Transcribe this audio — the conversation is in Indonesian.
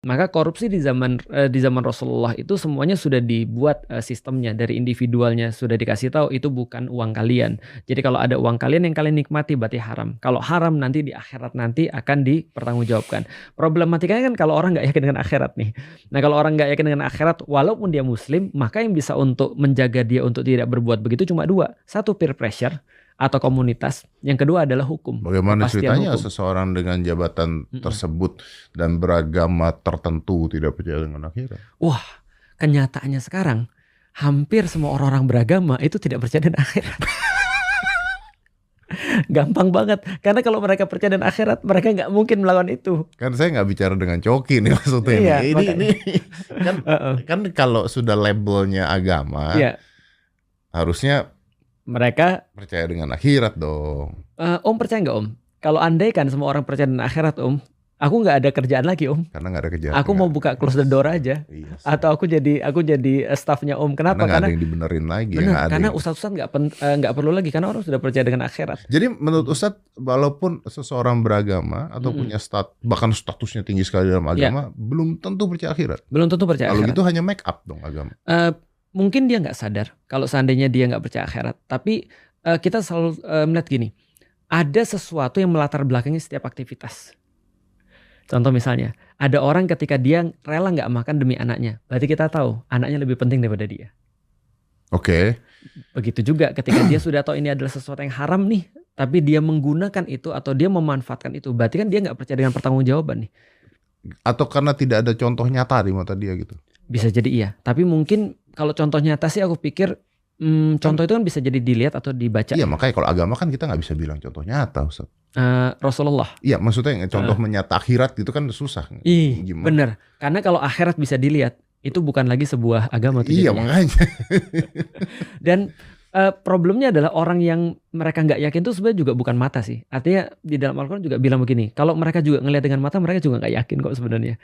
Maka korupsi di zaman Rasulullah itu semuanya sudah dibuat, sistemnya dari individualnya, sudah dikasih tahu itu bukan uang kalian. Jadi kalau ada uang kalian yang kalian nikmati berarti haram. Kalau haram nanti di akhirat nanti akan dipertanggungjawabkan. Problematikanya kan kalau orang nggak yakin dengan akhirat nih. Nah kalau orang nggak yakin dengan akhirat walaupun dia muslim, maka yang bisa untuk menjaga dia untuk tidak berbuat begitu cuma 2, satu peer pressure atau komunitas, yang kedua adalah hukum, Bagaimana kepastian ceritanya hukum. seseorang dengan jabatan tersebut dan beragama tertentu tidak percaya dengan akhirat? Wah, kenyataannya sekarang hampir semua orang-orang beragama itu tidak percaya dengan akhirat. Gampang banget, karena kalau mereka percaya dengan akhirat, mereka nggak mungkin melakukan itu. Kan saya nggak bicara dengan coki nih maksudnya Iya, nih. Ini kan Heeh. kan kalau sudah labelnya agama, Iya, harusnya mereka percaya dengan akhirat dong. Om percaya nggak Om? Kalau andai kan semua orang percaya dengan akhirat Om, aku nggak ada kerjaan lagi Om. Karena nggak ada kejahatan. Aku mau buka close the door aja. Iya sih. Atau aku jadi staffnya Om. Kenapa? Karena nggak ada Karena yang dibenerin lagi. bener, nggak ada karena yang- ustadz-ustadz nggak perlu lagi karena orang sudah percaya dengan akhirat. Jadi menurut Ustadz, walaupun seseorang beragama atau punya bahkan statusnya tinggi sekali dalam agama, belum tentu percaya akhirat. Belum tentu percaya Kalau akhirat. gitu hanya make up dong agama. Mungkin dia nggak sadar kalau seandainya dia nggak percaya akhirat. Tapi kita selalu melihat gini, ada sesuatu yang melatar belakangi setiap aktivitas. Contoh misalnya, ada orang ketika dia rela nggak makan demi anaknya, berarti kita tahu anaknya lebih penting daripada dia. Oke. Begitu juga ketika dia sudah tahu ini adalah sesuatu yang haram nih, tapi dia menggunakan itu atau dia memanfaatkan itu, berarti kan dia nggak percaya dengan pertanggungjawaban nih. Atau karena tidak ada contoh nyata di mata dia gitu. Bisa jadi iya, tapi mungkin kalau contoh nyata sih aku pikir contoh itu kan bisa jadi dilihat atau dibaca. Iya, makanya kalau agama kan kita nggak bisa bilang contoh nyata, Ustaz. Rasulullah. Iya, maksudnya contoh menyata akhirat gitu kan susah. Gimana? Bener. Karena kalau akhirat bisa dilihat, itu bukan lagi sebuah agama. Iya, makanya. Dan problemnya adalah orang yang mereka nggak yakin itu sebenarnya juga bukan mata sih. Artinya di dalam Al-Quran juga bilang begini, kalau mereka juga ngelihat dengan mata, mereka juga nggak yakin kok sebenarnya.